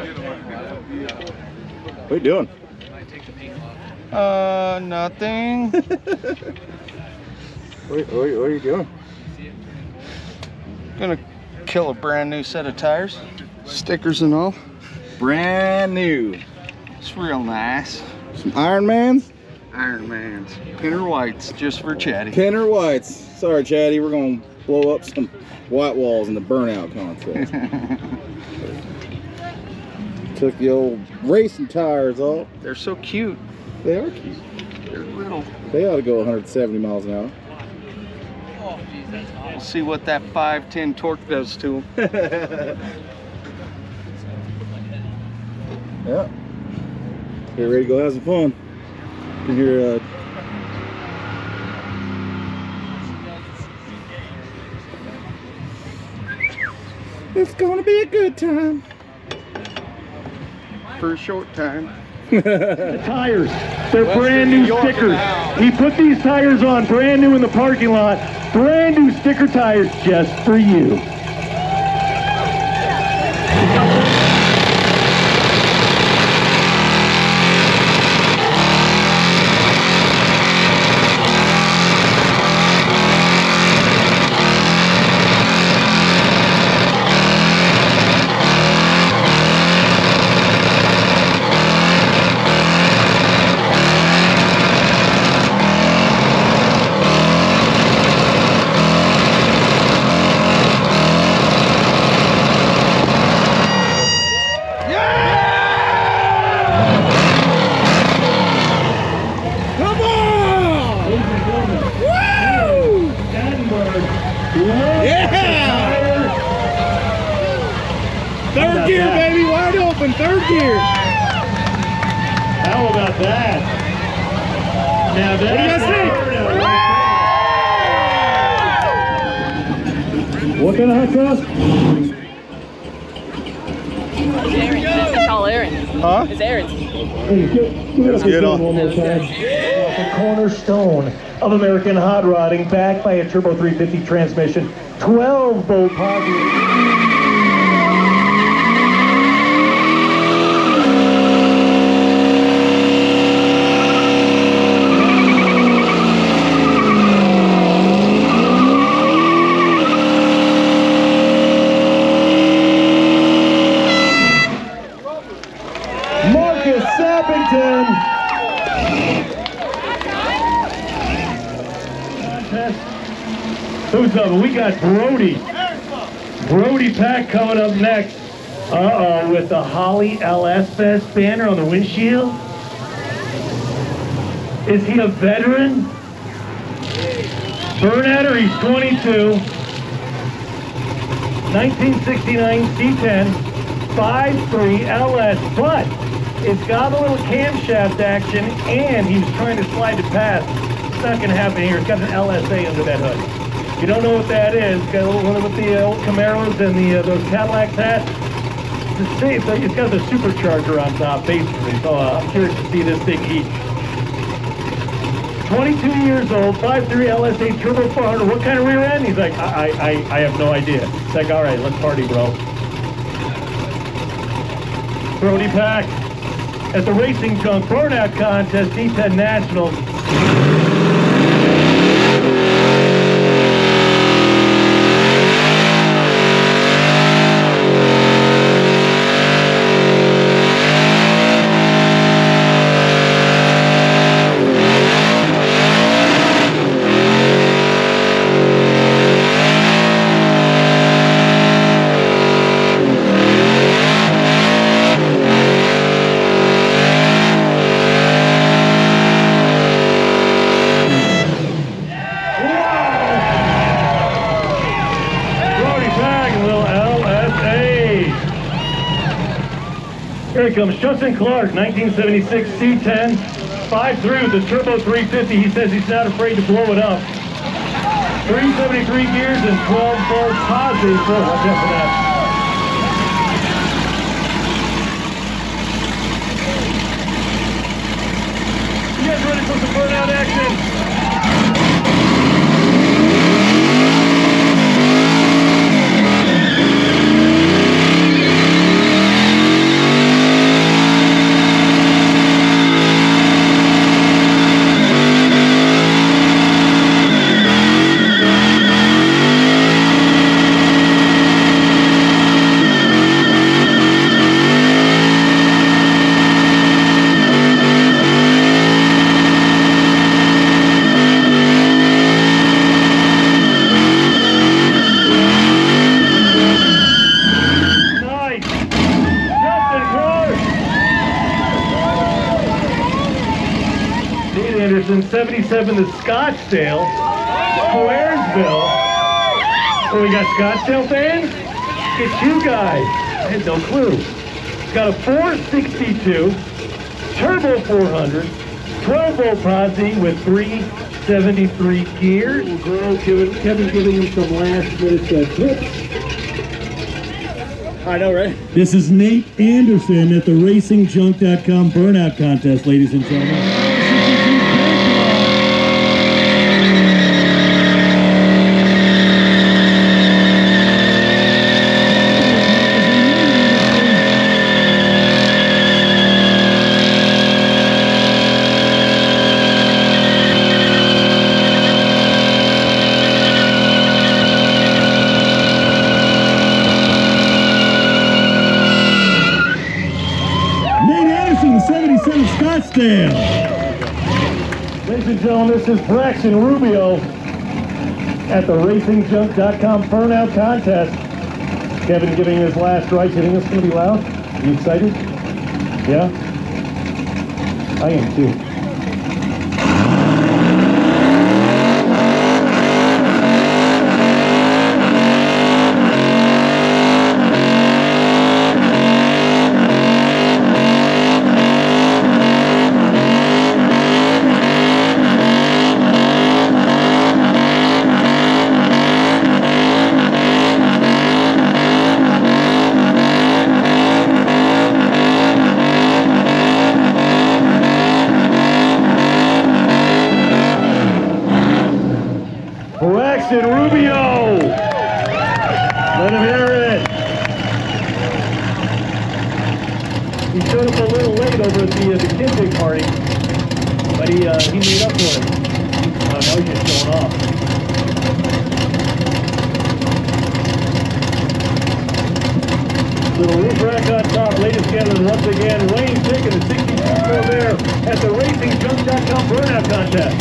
What are you doing? Nothing. What are you doing? Gonna kill a brand new set of tires, stickers and all. Brand new. It's real nice. Some Iron Mans? Iron Man's. Pinner whites, just for Chatty. Pinner whites. Sorry, Chatty, we're gonna blow up some white walls in the burnout contest. Took the old racing tires off. They're so cute. They are cute. They're little. They ought to go 170 miles an hour. We'll see what that 510 torque does to them. Yeah. Get ready to go have some fun. You can hear it's gonna be a good time. For a short time. The tires, they're brand new stickers. He put these tires on brand new in the parking lot. Brand new sticker tires just for you. Third gear, baby, wide open, third gear. How about that? Now What do you guys think? what kind of hot sauce? It's all Aaron. Huh? It's Aaron's. Let's get on. One more time. The cornerstone of American hot rodding, backed by a turbo 350 transmission, 12-volt positive. Who's up? We got Brody Pack coming up next. With the Holly LS Fest banner on the windshield. Is he a veteran? Burnouter, he's 22. 1969 C10 5.3 LS, but it's got a little camshaft action, and he was trying to slide it past. It's not going to happen here. It's got an LSA under that hood. If you don't know what that is, it's got a little one with the old Camaros and those Cadillacs had. It's got the supercharger on top, basically. So I'm curious to see this thing eat. 22 years old, 5.3 LSA turbo 400. What kind of rear end? He's like, I have no idea. It's like, all right, let's party, bro. Brody Pack at the Racing Junk burnout contest, C10 Nationals. Here he comes, Justin Clark, 1976 C10, 5.3 with the turbo 350. He says he's not afraid to blow it up. 373 gears and 12-volt positive. Watch out for that. You guys ready for some burnout action? Anderson, 77 to Scottsdale, Squaresville. Oh, we got Scottsdale fans? Get you guys. I had no clue. Got a 462, turbo 400, 12-volt posi with 373 gears. Kevin giving him some last-minute tips. I know, right? This is Nate Anderson at the RacingJunk.com burnout contest, ladies and gentlemen. Scottsdale. Ladies and gentlemen, this is Braxton Rubio at the RacingJunk.com burnout contest. Kevin giving his last rites. You think it's going to be loud? Are you excited? Yeah? I am too. Braxton Rubio! Let him hear it! He showed up a little late over at the Kinzig party, but he made up for it. Now he's just showing off. Little roof rack on top, latest gathering once again. Rain taking the 62 there at the RacingJunk.com burnout contest.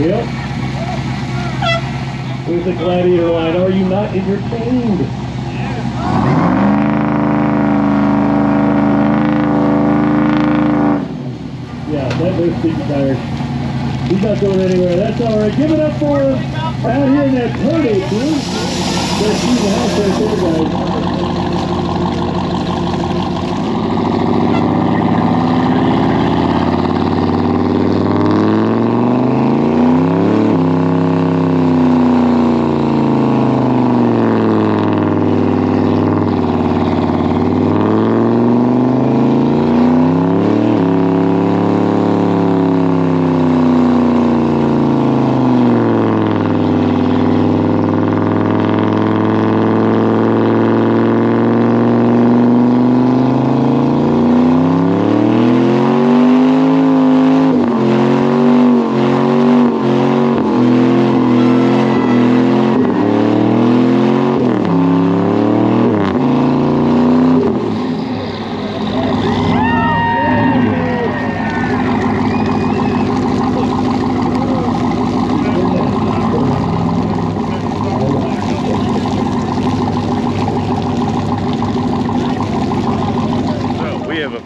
Yep. There's the gladiator line. Are you not entertained? Yeah, those feet tired. He's not going anywhere. That's all right. Give it up for him out here in that turtle, dude. Let's see the house right there, guys.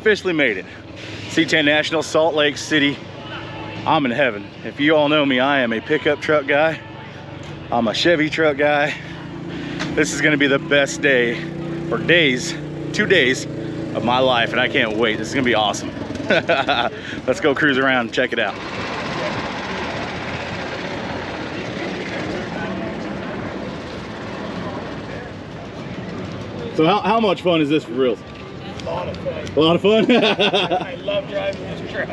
Officially made it. C10 Nationals, Salt Lake City. I'm in heaven. If you all know me, I am a pickup truck guy. I'm a Chevy truck guy. This is gonna be the best day, or days, 2 days of my life, and I can't wait. This is gonna be awesome. Let's go cruise around and check it out. So how much fun is this for real? A lot of fun. A lot of fun? I love driving this truck.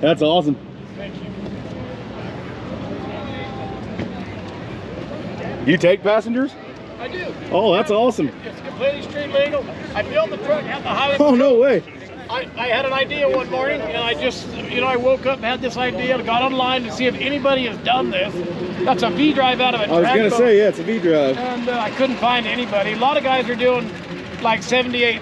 That's awesome. Thank you. You take passengers? I do. Oh, that's awesome. It's completely street legal. I built the truck at the highway. Oh, no way. I had an idea one morning, and I just, I woke up and had this idea and got online to see if anybody has done this. That's a V-drive out of a I was going to say, yeah, it's a V-drive. And I couldn't find anybody. A lot of guys are doing like 78,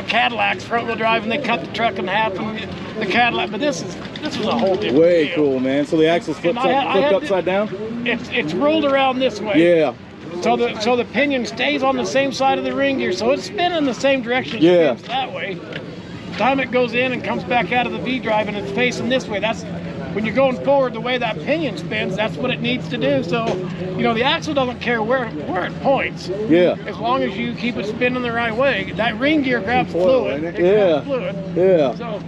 Cadillacs front-wheel drive, and they cut the truck in half and the Cadillac. But this was a whole different Way deal. cool, man. So the axle's flipped upside down? It's rolled around this way. Yeah. So the pinion stays on the same side of the ring gear, so it's spinning the same direction. Yeah. It spins that way. Time it goes in and comes back out of the V-drive and it's facing this way. That's when you're going forward, the way that pinion spins, that's what it needs to do. So, the axle doesn't care where it points. Yeah. As long as you keep it spinning the right way. That ring gear grabs fluid. It Yeah. grabs fluid. Yeah. So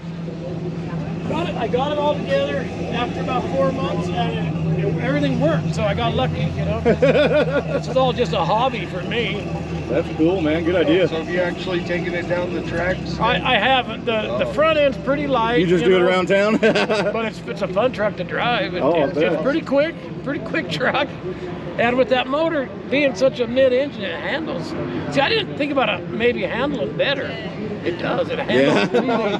I got it all together after about 4 months, and everything worked. So I got lucky, This is all just a hobby for me. That's cool, man. Good idea. So have you actually taken it down the tracks? I haven't. The front end's pretty light. You just do it around town? But it's a fun truck to drive. It's pretty quick truck. And with that motor being such a mid-engine, it handles. See, I didn't think about it maybe handling better. It does. It handles really.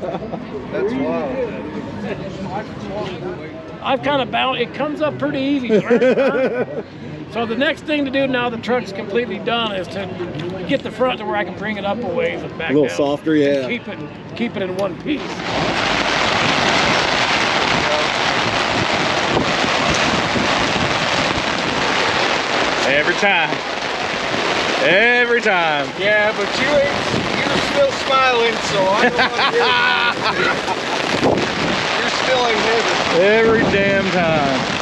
That's wild. I've kind of bound. It comes up pretty easy. So the next thing to do now the truck's completely done is to get the front to where I can bring it up a ways and back A little down. softer, yeah. Keep it in one piece. Every time. Every time. Yeah, but you're still smiling, so I don't want to hear it. You're still in heaven. Every damn time.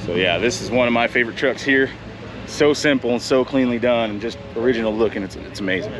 So yeah, this is one of my favorite trucks here. So simple and so cleanly done and just original looking. It's amazing.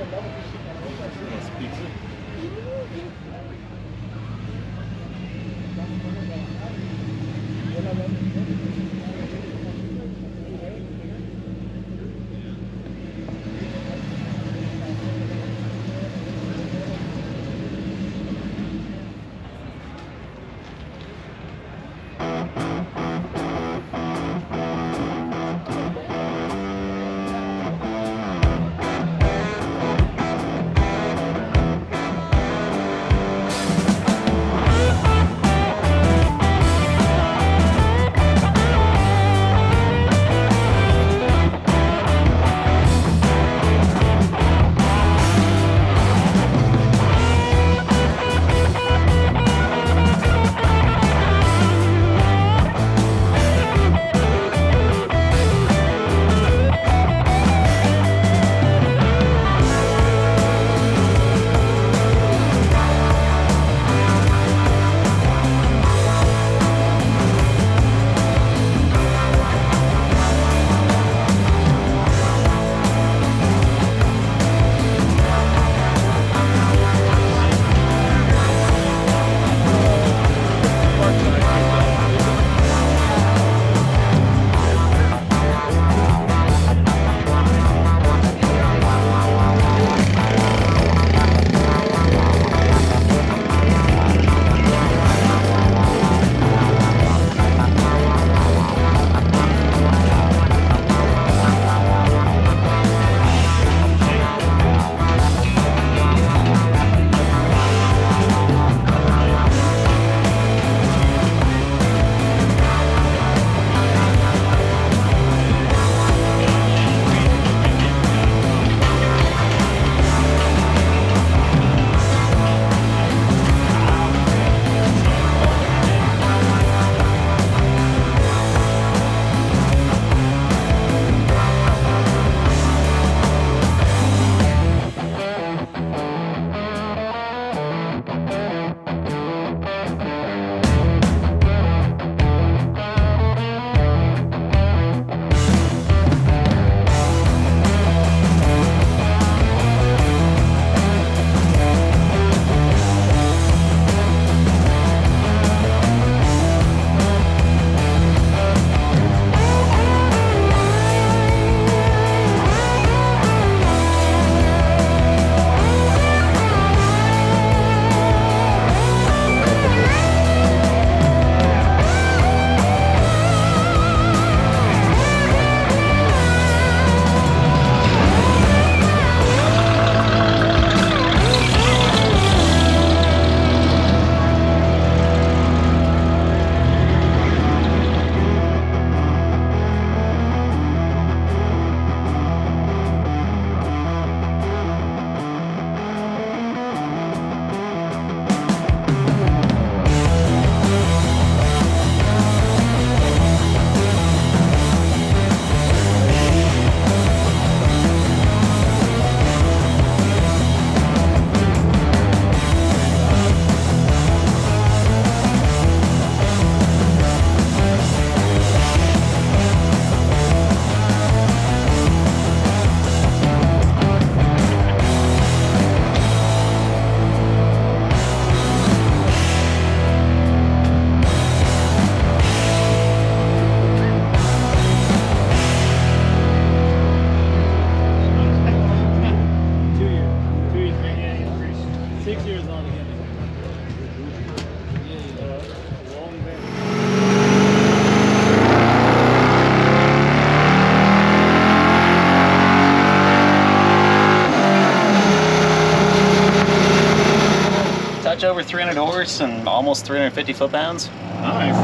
horse and almost 350 foot-pounds. Nice.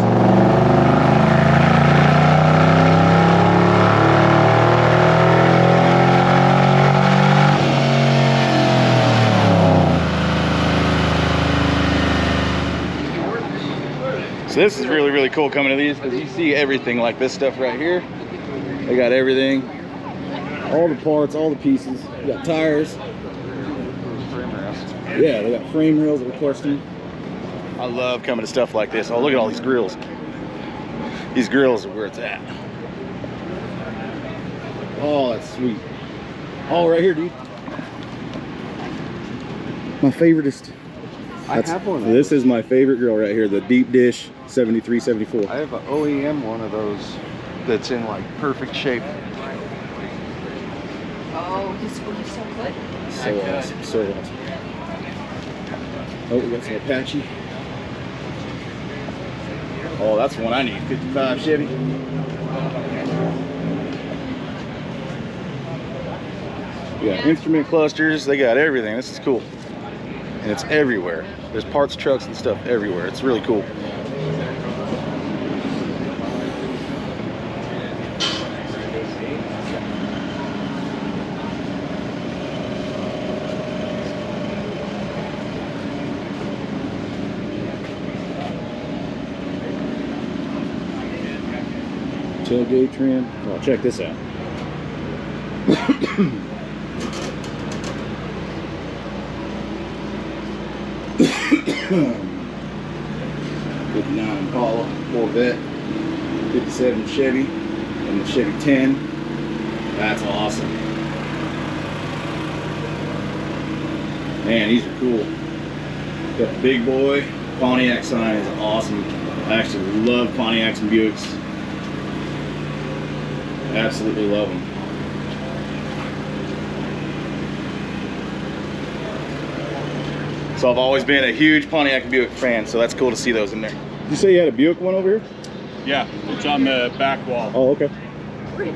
So this is really, really cool coming to these because you see everything like this stuff right here. They got everything. All the parts, all the pieces. You got tires. Yeah, they got frame rails, of course. I love coming to stuff like this. Oh, look at all these grills. These grills are where it's at. Oh, that's sweet. Oh, right here, dude. My favoriteest. I have one. This is my favorite grill right here, the deep dish 7374. I have an OEM one of those that's in like perfect shape. Oh, he's so good. So awesome, so awesome. Oh, we got some Apache. Oh, that's the one I need, 55 Chevy. Yeah, instrument clusters, they got everything. This is cool. And it's everywhere. There's parts, trucks, and stuff everywhere. It's really cool. Tailgate trim. Oh, check this out. '59 Impala, Corvette, '57 Chevy, and the Chevy 10. That's awesome. Man, these are cool. Got the big boy. Pontiac sign is awesome. I actually love Pontiacs and Buicks. Absolutely love them. So I've always been a huge Pontiac and Buick fan, so that's cool to see those in there. Did you say you had a Buick one over here? Yeah, it's on the back wall. Oh, okay. Yeah,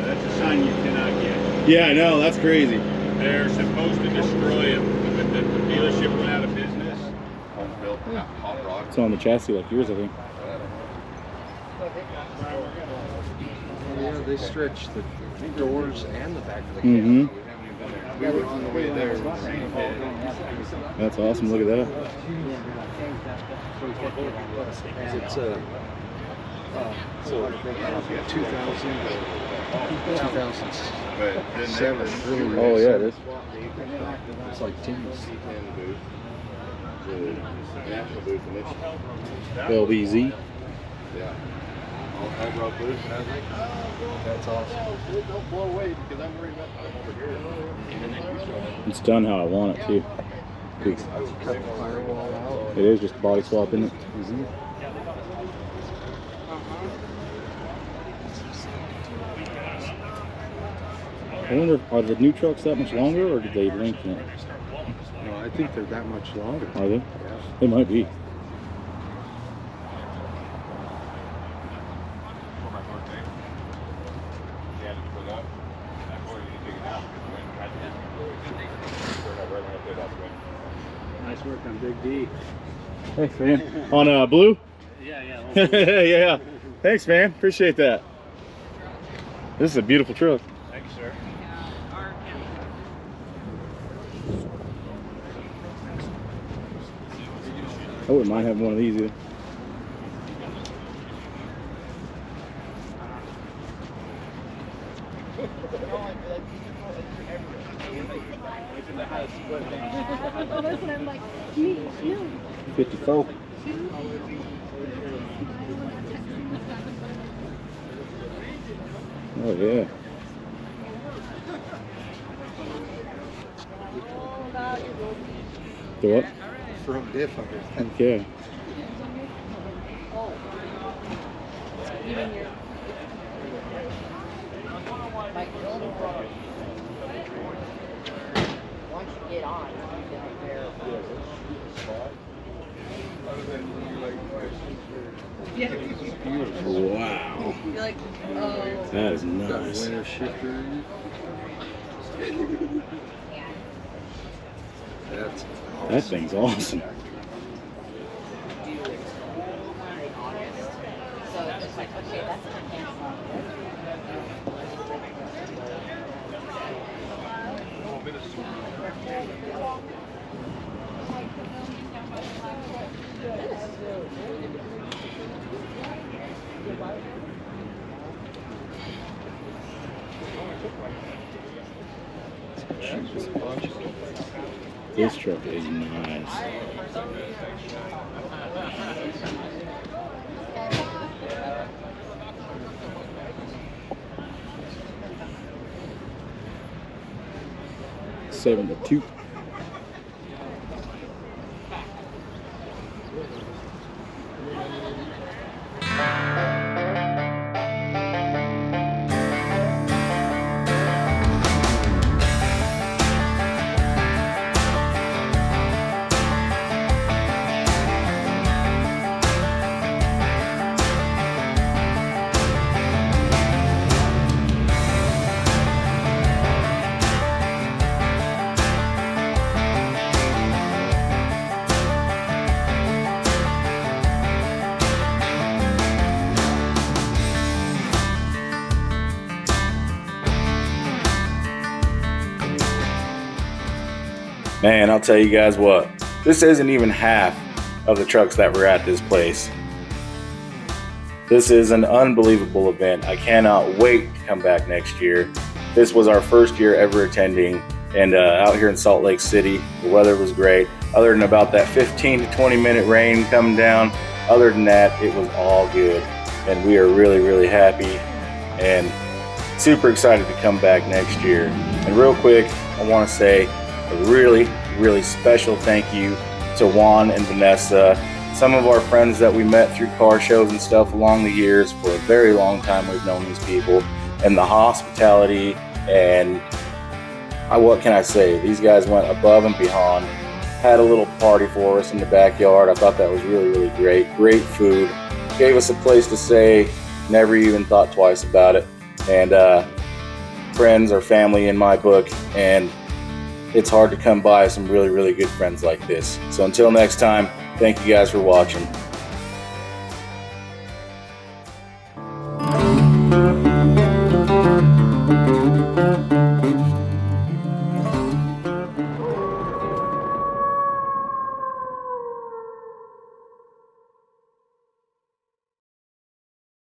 that's a sign you cannot get. Yeah, I know, that's crazy. They're supposed to destroy it, but the dealership went out of business. Home built, hot rod. It's on the chassis like yours, I think. Yeah, they stretch the doors and the back of the cab. Mm-hmm. We were on the way there. That's awesome, look at that. It's so 2007. Really Oh yeah, it is. It's like Tim's. C10 booth. The national booth in Michigan. LBZ. Yeah. All hybrid booth, and I was like, oh, that's awesome. Don't blow away because I'm worried about them over here. It's done how I want it too. Cut the firewall out. It is just a body swap, isn't it? I wonder, are the new trucks that much longer, or did they lengthen it? No, I think they're that much longer. Are they? Yeah. They might be. Nice work on Big D. Thanks, man. On blue? Yeah. Yeah. Thanks, man. Appreciate that. This is a beautiful truck. Thank you, sir. I wouldn't mind having one of these either. Oh, that's what I'm like. Me, no. 54. Oh yeah. The what? Front diff under. Okay. Once you get on, Wow. you're like, oh. That is Got a nice. winter shifter in it. That's That thing's awesome. So it's like, okay, that's a cancel. This truck is nice. Seven to two. Man, I'll tell you guys what, this isn't even half of the trucks that were at this place. This is an unbelievable event. I cannot wait to come back next year. This was our first year ever attending, and out here in Salt Lake City, the weather was great. Other than about that 15 to 20 minute rain coming down, other than that, it was all good. And we are really, really happy and super excited to come back next year. And real quick, I want to say a really, really special thank you to Juan and Vanessa, some of our friends that we met through car shows and stuff along the years. For a very long time we've known these people, and the hospitality and what can I say, these guys went above and beyond, had a little party for us in the backyard. I thought that was really, really great food, gave us a place to stay, never even thought twice about it. And friends are family in my book, and it's hard to come by some really, really good friends like this. So until next time, thank you guys for watching.